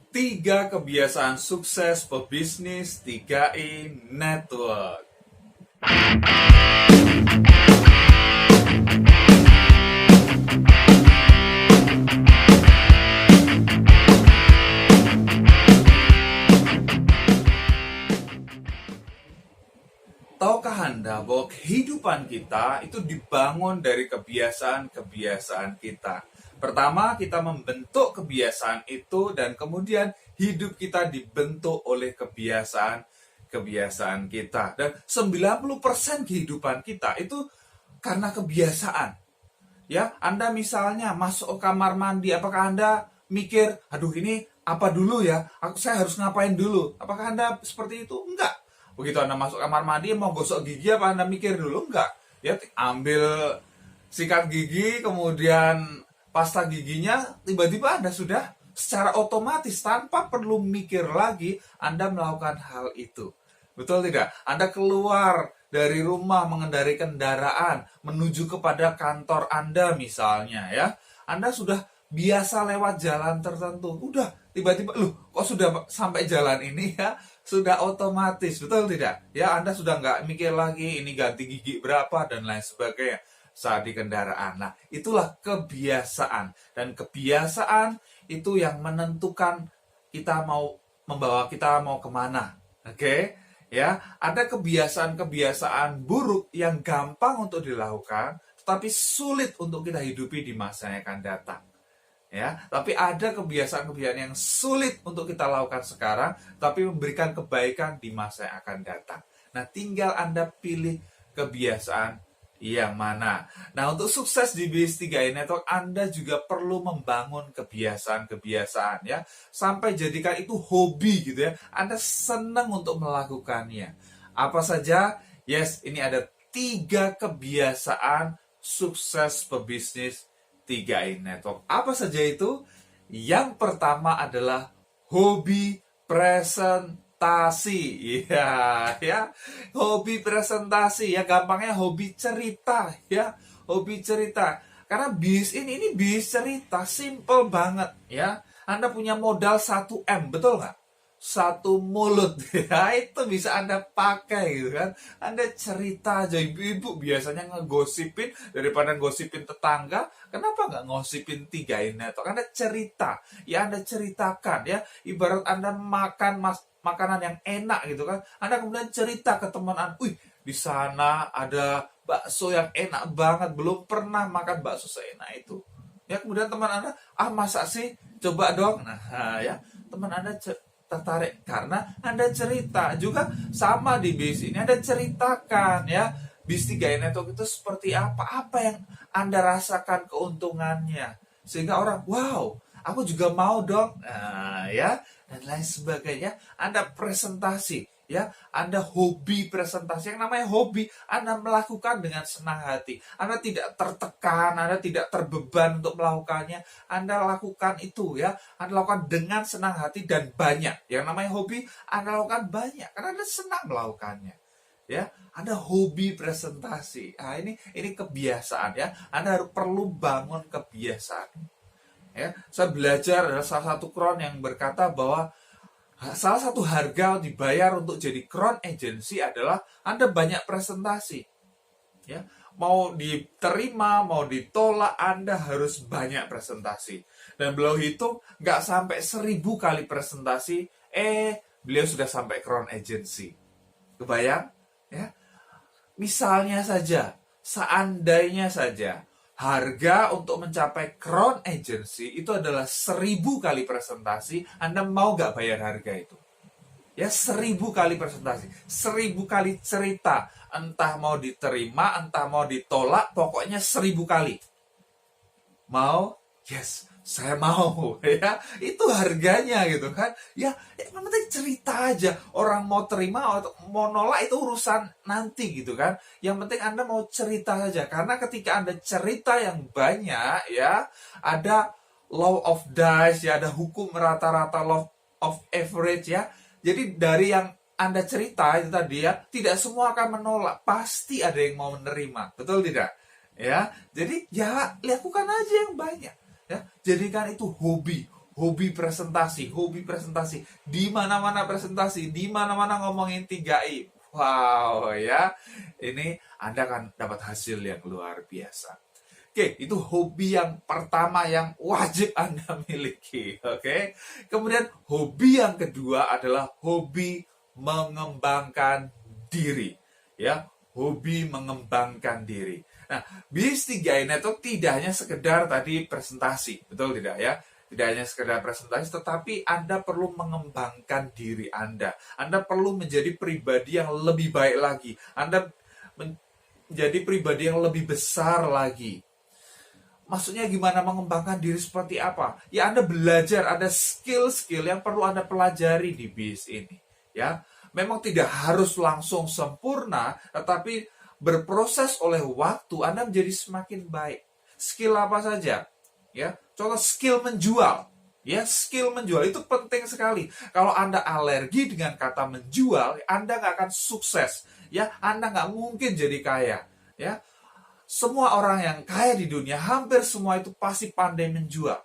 Tiga kebiasaan sukses pebisnis 3i Network. Tahukah Anda bahwa kehidupan kita itu dibangun dari kebiasaan-kebiasaan kita? Pertama, kita membentuk kebiasaan itu dan kemudian hidup kita dibentuk oleh kebiasaan kita. Dan 90% kehidupan kita itu karena kebiasaan. Ya, Anda misalnya masuk ke kamar mandi, apakah Anda mikir, aduh ini apa dulu ya? Saya harus ngapain dulu? Apakah Anda seperti itu? Enggak. Begitu Anda masuk kamar mandi, mau gosok gigi apa Anda mikir dulu? Enggak. Ya, ambil sikat gigi, kemudian pasta giginya, tiba-tiba Anda sudah secara otomatis, tanpa perlu mikir lagi, Anda melakukan hal itu. Betul tidak? Anda keluar dari rumah mengendarai kendaraan menuju kepada kantor Anda misalnya ya. Anda sudah biasa lewat jalan tertentu. Udah tiba-tiba, loh kok sudah sampai jalan ini ya? Sudah otomatis, betul tidak? Ya, Anda sudah nggak mikir lagi ini ganti gigi berapa dan lain sebagainya saat di kendaraan. Nah, itulah kebiasaan. Dan kebiasaan itu yang menentukan kita mau membawa kita mau kemana. Oke? Ya, ada kebiasaan-kebiasaan buruk yang gampang untuk dilakukan, tetapi sulit untuk kita hidupi di masa yang akan datang. Ya, tapi ada kebiasaan-kebiasaan yang sulit untuk kita lakukan sekarang, tapi memberikan kebaikan di masa yang akan datang. Nah, tinggal Anda pilih kebiasaan yang mana. Nah, untuk sukses di Bisnis 3i Network, Anda juga perlu membangun kebiasaan-kebiasaan ya, sampai jadikan itu hobi gitu ya. Anda senang untuk melakukannya. Apa saja? Yes, ini ada 3 kebiasaan sukses pebisnis 3i Network. Apa saja itu? Yang pertama adalah hobi presentasi. Ya. Hobi presentasi ya, gampangnya hobi cerita ya. Hobi cerita. Karena bis ini bis cerita, simple banget ya. Anda punya modal 1M, betul nggak? Satu mulut ya, itu bisa Anda pakai gitu kan. Anda cerita aja, ibu-ibu biasanya ngegosipin, daripada ngosipin tetangga, kenapa nggak ngosipin 3i Network? Anda cerita ya, Anda ceritakan ya, ibarat Anda makan makanan yang enak gitu kan, Anda kemudian cerita ke teman Anda, wih di sana ada bakso yang enak banget, belum pernah makan bakso seenak itu ya. Kemudian teman Anda, masa sih, coba dong. Nah ya, teman Anda tertarik karena Anda cerita. Juga sama di bis ini, Anda ceritakan ya, bis 3i Network itu seperti apa yang Anda rasakan keuntungannya, sehingga orang, wow, aku juga mau dong. Nah ya, dan lain sebagainya. Anda presentasi ya, Anda hobi presentasi. Yang namanya hobi, Anda melakukan dengan senang hati. Anda tidak tertekan, Anda tidak terbeban untuk melakukannya. Anda lakukan itu ya, Anda lakukan dengan senang hati dan banyak. Yang namanya hobi, Anda lakukan banyak karena Anda senang melakukannya. Ya, Anda hobi presentasi. Nah, ini kebiasaan ya. Anda harus perlu bangun kebiasaan. Ya, saya belajar ada salah satu crown yang berkata bahwa salah satu harga dibayar untuk jadi crown agency adalah Anda banyak presentasi. Ya, mau diterima, mau ditolak, Anda harus banyak presentasi. Dan beliau hitung nggak sampai 1000 kali presentasi, beliau sudah sampai crown agency. Kebayang? Ya, misalnya saja, seandainya saja, harga untuk mencapai crown agency itu adalah 1000 kali presentasi, Anda mau nggak bayar harga itu? Ya, 1000 kali presentasi, 1000 kali cerita, entah mau diterima, entah mau ditolak, pokoknya 1000 kali. Mau? Yes, saya mau ya. Itu harganya gitu kan. Ya, yang penting cerita aja. Orang mau terima atau mau nolak itu urusan nanti gitu kan. Yang penting Anda mau cerita saja. Karena ketika Anda cerita yang banyak ya, ada law of dice ya, ada hukum rata-rata, law of average ya. Jadi dari yang Anda cerita itu tadi ya, tidak semua akan menolak, pasti ada yang mau menerima. Betul tidak? Ya, jadi ya lakukan aja yang banyak. Ya, jadikan itu hobi hobi presentasi, hobi presentasi. Di mana-mana presentasi, di mana-mana ngomongin 3I. Wow ya, ini Anda akan dapat hasil yang luar biasa. Oke, itu hobi yang pertama yang wajib Anda miliki. Oke, kemudian hobi yang kedua adalah hobi mengembangkan diri. Ya, hobi mengembangkan diri. Nah, BIS 3i Network tidak hanya sekedar tadi presentasi, betul tidak ya? Tidak hanya sekedar presentasi, tetapi Anda perlu mengembangkan diri Anda. Anda perlu menjadi pribadi yang lebih baik lagi. Anda menjadi pribadi yang lebih besar lagi. Maksudnya gimana mengembangkan diri seperti apa? Ya Anda belajar, ada skill-skill yang perlu Anda pelajari di BIS ini. Ya, memang tidak harus langsung sempurna, tetapi berproses oleh waktu Anda menjadi semakin baik. Skill apa saja? Ya, contoh skill menjual. Ya, skill menjual itu penting sekali. Kalau Anda alergi dengan kata menjual, Anda nggak akan sukses. Ya, Anda nggak mungkin jadi kaya. Ya, semua orang yang kaya di dunia, hampir semua itu pasti pandai menjual.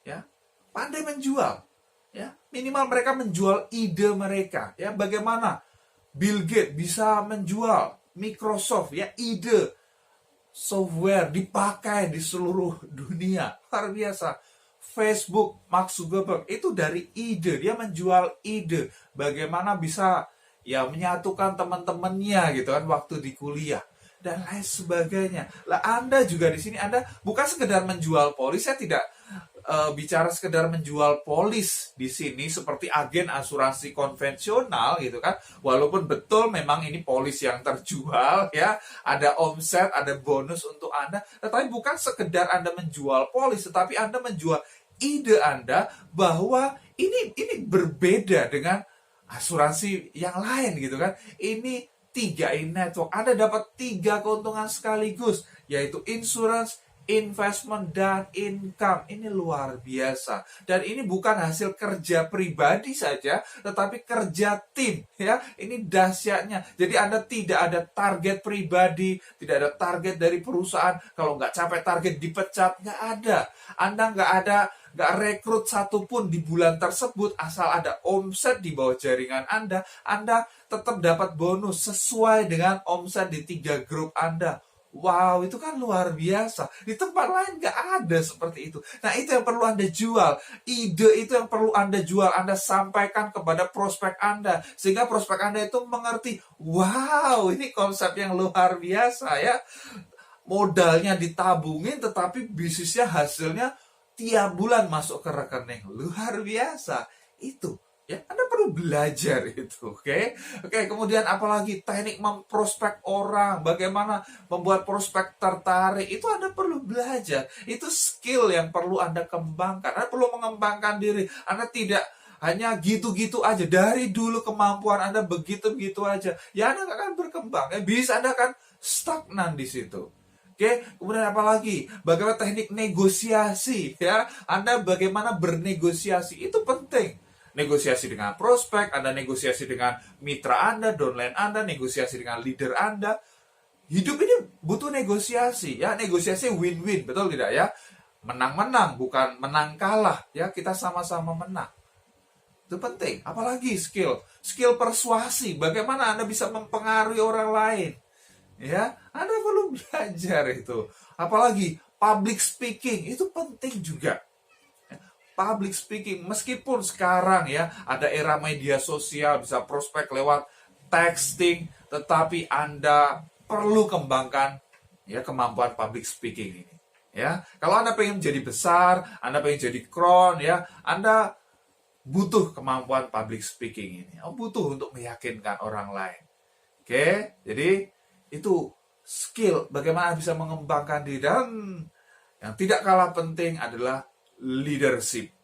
Ya, pandai menjual. Ya, minimal mereka menjual ide mereka. Ya, bagaimana Bill Gates bisa menjual Microsoft, ya, ide software dipakai di seluruh dunia. Luar biasa. Facebook, Mark Zuckerberg, itu dari ide. Dia menjual ide. Bagaimana bisa ya menyatukan teman-temannya gitu kan waktu di kuliah. Dan lain sebagainya. Lah Anda juga di sini Anda bukan sekedar menjual polis, saya tidak bicara sekedar menjual polis di sini seperti agen asuransi konvensional gitu kan. Walaupun betul memang ini polis yang terjual ya, ada omset, ada bonus untuk Anda, tetapi bukan sekedar Anda menjual polis, tetapi Anda menjual ide Anda bahwa ini berbeda dengan asuransi yang lain gitu kan. Ini 3i Network. Anda dapat 3 keuntungan sekaligus, yaitu insurance, investment, dan income. Ini luar biasa. Dan ini bukan hasil kerja pribadi saja, tetapi kerja tim. Ya, ini dahsyatnya. Jadi Anda tidak ada target pribadi, tidak ada target dari perusahaan. Kalau nggak capai target dipecat, nggak ada. Anda nggak rekrut satupun di bulan tersebut, asal ada omset di bawah jaringan Anda tetap dapat bonus sesuai dengan omset di 3 grup Anda. Wow, itu kan luar biasa. Di tempat lain nggak ada seperti itu. Nah, itu yang perlu Anda jual. Ide itu yang perlu Anda jual. Anda sampaikan kepada prospek Anda. Sehingga prospek Anda itu mengerti, wow, ini konsep yang luar biasa ya. Modalnya ditabungin, tetapi bisnisnya hasilnya tiap bulan masuk ke rekening. Luar biasa. Itu. Ya, Anda perlu belajar itu, oke? Oke, kemudian apalagi teknik memprospek orang, bagaimana membuat prospek tertarik, itu Anda perlu belajar. Itu skill yang perlu Anda kembangkan. Anda perlu mengembangkan diri. Anda tidak hanya gitu-gitu aja. Dari dulu kemampuan Anda begitu-begitu aja. Ya, Anda nggak akan berkembang. Ya, bisa Anda akan stagnan di situ. Oke, kemudian apa lagi? Bagaimana teknik negosiasi, ya? Anda bagaimana bernegosiasi, itu penting. Negosiasi dengan prospek, Anda negosiasi dengan mitra Anda, downline Anda, negosiasi dengan leader Anda. Hidup ini butuh negosiasi, ya. Negosiasi win-win, betul tidak ya? Menang-menang, bukan menang kalah, ya. Kita sama-sama menang. Itu penting. Apalagi skill persuasi. Bagaimana Anda bisa mempengaruhi orang lain? Ya, Anda perlu belajar itu. Apalagi public speaking, itu penting juga. Public speaking, meskipun sekarang ya ada era media sosial, bisa prospek lewat texting, tetapi Anda perlu kembangkan ya kemampuan public speaking ini. Ya, kalau Anda pengen menjadi besar, Anda pengen jadi crown, ya, Anda butuh kemampuan public speaking ini. Butuh untuk meyakinkan orang lain. Oke, jadi itu skill bagaimana bisa mengembangkan diri, dan yang tidak kalah penting adalah leadership.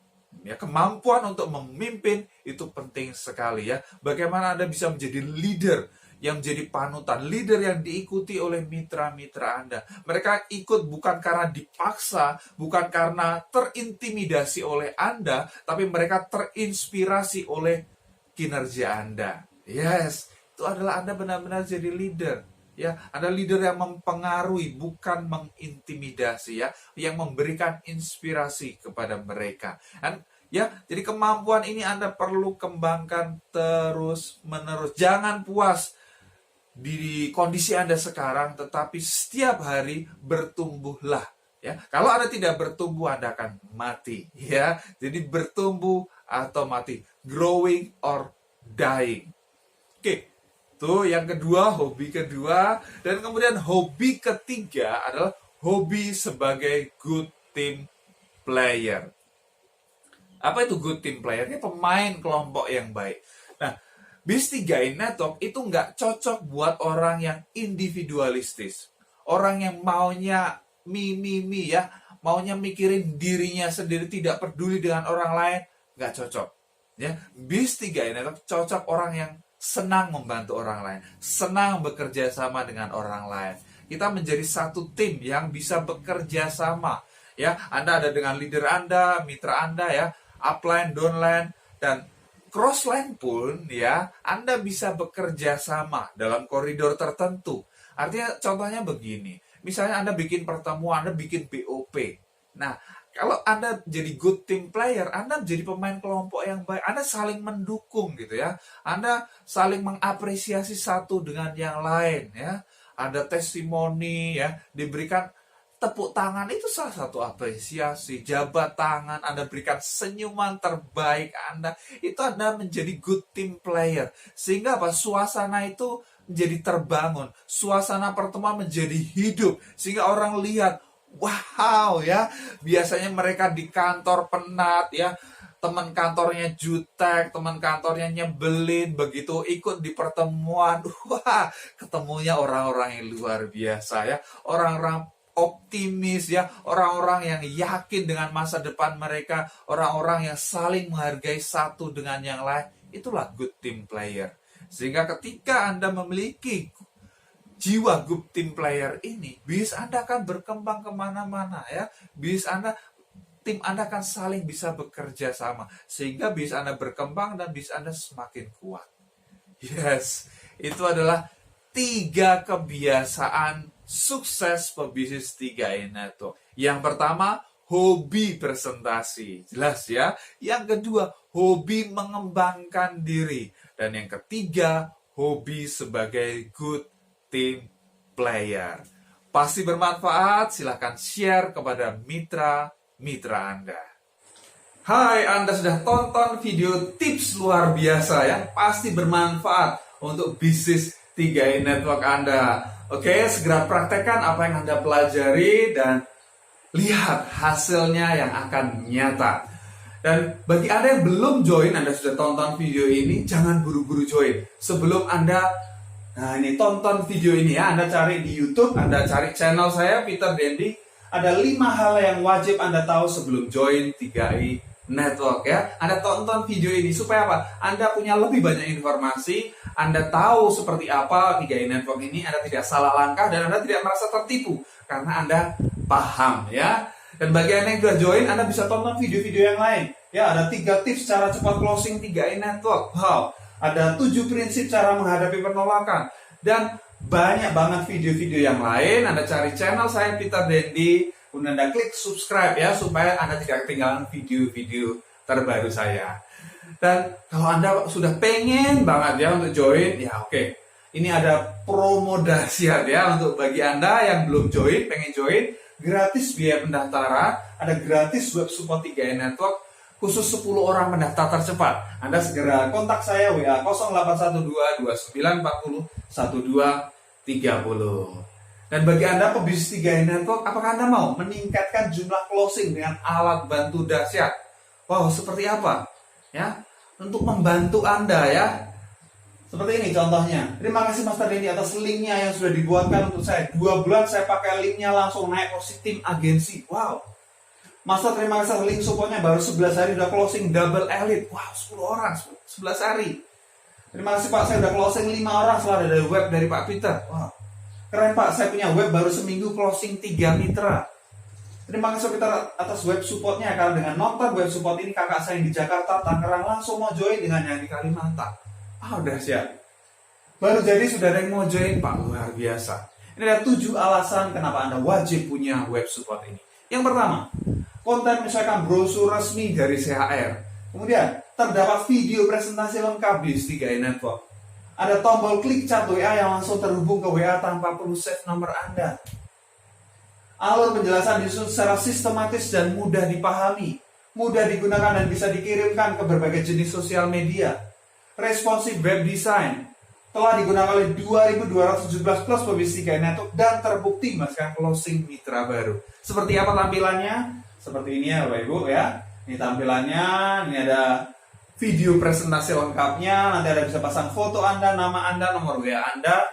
Ya, kemampuan untuk memimpin itu penting sekali ya. Bagaimana Anda bisa menjadi leader yang menjadi panutan, leader yang diikuti oleh mitra-mitra Anda. Mereka ikut bukan karena dipaksa, bukan karena terintimidasi oleh Anda, tapi mereka terinspirasi oleh kinerja Anda. Yes, itu adalah Anda benar-benar jadi leader. Ya, ada leader yang mempengaruhi, bukan mengintimidasi ya, yang memberikan inspirasi kepada mereka. Dan Ya, jadi kemampuan ini Anda perlu kembangkan terus-menerus. Jangan puas di kondisi Anda sekarang, tetapi setiap hari bertumbuhlah. Ya, kalau Anda tidak bertumbuh, Anda akan mati. Ya, jadi bertumbuh atau mati, growing or dying. Oke, itu yang kedua, hobi kedua. Dan kemudian hobi ketiga adalah hobi sebagai good team player. Apa itu good team player? Ini pemain kelompok yang baik. Nah, BIS3 Network itu nggak cocok buat orang yang individualistis. Orang yang maunya mi ya, maunya mikirin dirinya sendiri, tidak peduli dengan orang lain, nggak cocok. Ya, BIS3 Network cocok orang yang senang membantu orang lain, senang bekerja sama dengan orang lain. Kita menjadi satu tim yang bisa bekerja sama. Ya, Anda ada dengan leader Anda, mitra Anda ya, upline, downline, dan crossline pun ya, Anda bisa bekerja sama dalam koridor tertentu. Artinya contohnya begini, misalnya Anda bikin pertemuan, Anda bikin BOP. Nah, kalau Anda jadi good team player, Anda menjadi pemain kelompok yang baik, Anda saling mendukung gitu ya. Anda saling mengapresiasi satu dengan yang lain ya. Ada testimoni ya, diberikan tepuk tangan, itu salah satu apresiasi. Jabat tangan, Anda berikan senyuman terbaik Anda, itu Anda menjadi good team player. Sehingga apa? Suasana itu menjadi terbangun, suasana pertemuan menjadi hidup, sehingga orang lihat, wow ya, biasanya mereka di kantor penat ya, teman kantornya jutek, teman kantornya nyebelin, begitu ikut di pertemuan, wah, ketemunya orang-orang yang luar biasa ya, orang-orang optimis ya, orang-orang yang yakin dengan masa depan mereka, orang-orang yang saling menghargai satu dengan yang lain. Itulah good team player. Sehingga ketika Anda memiliki jiwa good team player ini, bis Anda akan berkembang kemana-mana ya. Bis Anda, tim Anda akan saling bisa bekerja sama, sehingga bis Anda berkembang dan bis Anda semakin kuat. Yes, itu adalah 3 kebiasaan sukses pebisnis 3i Network. Yang pertama, hobi presentasi. Jelas ya. Yang kedua, hobi mengembangkan diri. Dan yang ketiga, hobi sebagai good team player. Pasti bermanfaat. Silahkan share kepada mitra-mitra Anda. Hai, Anda sudah tonton video tips luar biasa yang pasti bermanfaat untuk bisnis 3i Network Anda. Oke, segera praktekkan apa yang Anda pelajari dan lihat hasilnya yang akan nyata. Dan bagi Anda yang belum join, Anda sudah tonton video ini, jangan buru-buru join. Sebelum Anda, tonton video ini ya, Anda cari di YouTube, Anda cari channel saya, Peter Dendi. Ada 5 hal yang wajib Anda tahu sebelum join 3i Network ya. Anda tonton video ini supaya apa? Anda punya lebih banyak informasi, Anda tahu seperti apa 3i Network ini, Anda tidak salah langkah dan Anda tidak merasa tertipu karena Anda paham ya. Dan bagi Anda yang sudah join, Anda bisa tonton video-video yang lain. Ya, ada 3 tips cara cepat closing 3i Network. Wow, ada 7 prinsip cara menghadapi penolakan dan banyak banget video-video yang lain. Anda cari channel saya Peter Dendi, kemudian Anda klik subscribe ya, supaya Anda tidak ketinggalan video-video terbaru saya. Dan kalau Anda sudah pengen banget ya untuk join, ya oke. Ini ada promo dahsyat ya untuk bagi Anda yang belum join, pengen join, gratis biaya pendaftaran, ada gratis web support 3i Network, khusus 10 orang pendaftar tercepat. Anda segera kontak saya WA 0812 2940 1230. Dan bagi Anda pebisnis 3i Network, apakah Anda mau meningkatkan jumlah closing dengan alat bantu dahsyat? Wow, seperti apa? Ya, untuk membantu Anda ya. Seperti ini contohnya. Terima kasih Master Dendi atas linknya yang sudah dibuatkan untuk saya. 2 bulan saya pakai linknya langsung naik posisi tim agensi. Wow. Master terima kasih link supportnya baru 11 hari udah closing double elite. Wow, 10 orang 11 hari. Terima kasih Pak, saya udah closing 5 orang setelah dari web dari Pak Peter. Wow. Keren Pak, saya punya web baru seminggu closing 3 mitra. Terima kasih Peter atas web supportnya. Karena dengan nonton web support ini kakak saya yang di Jakarta, Tangerang langsung mau join dengan yang di Kalimantan. Udah siap. Baru jadi sudah ada yang mau join Pak, luar biasa. Ini ada 7 alasan kenapa Anda wajib punya web support ini. Yang pertama, konten misalkan brosur resmi dari CHR. Kemudian terdapat video presentasi lengkap di Stigai Network. Ada tombol klik chat WA yang langsung terhubung ke WA tanpa perlu save nomor Anda. Alur penjelasan disusun secara sistematis dan mudah dipahami, mudah digunakan dan bisa dikirimkan ke berbagai jenis sosial media. Responsive web design telah digunakan oleh 2.217 plus pebisnis Stigai Network dan terbukti menghasilkan closing mitra baru. Seperti apa tampilannya? Seperti ini ya Bapak Ibu ya. Ini tampilannya, ini ada video presentasi lengkapnya, nanti ada bisa pasang foto Anda, nama Anda, nomor WA Anda.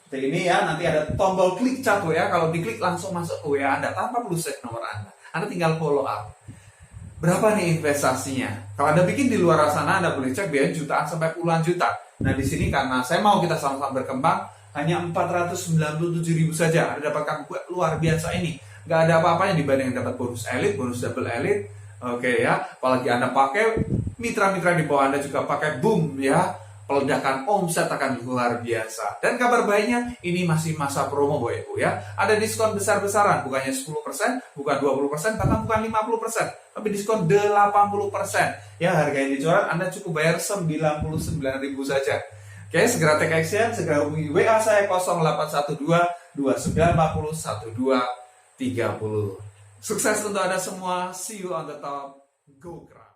Seperti ini ya, nanti ada tombol klik chat WA, kalau diklik langsung masuk ke WA Anda tanpa perlu save nomor Anda. Anda tinggal follow up. Berapa nih investasinya? Kalau Anda bikin di luar sana, Anda boleh cek biaya jutaan sampai puluhan juta. Nah di sini karena saya mau kita sama-sama berkembang, hanya 497.000 saja. Anda dapatkan luar biasa ini. Gak ada apa-apanya dibanding dapat bonus elit, bonus double elit. Oke ya, apalagi Anda pakai, mitra-mitra di bawah Anda juga pakai, boom ya, peledakan omset akan luar biasa. Dan kabar baiknya, ini masih masa promo Bapak Ibu ya. Ada diskon besar-besaran, bukannya 10%, bukan 20%, bahkan bukan 50%, tapi diskon 80%. Ya, harga yang dijual Anda cukup bayar 99.000 saja. Oke, segera take action, segera hubungi WA saya 0812 2940 1230. Sukses untuk Anda semua. See you on the top. Go Cry.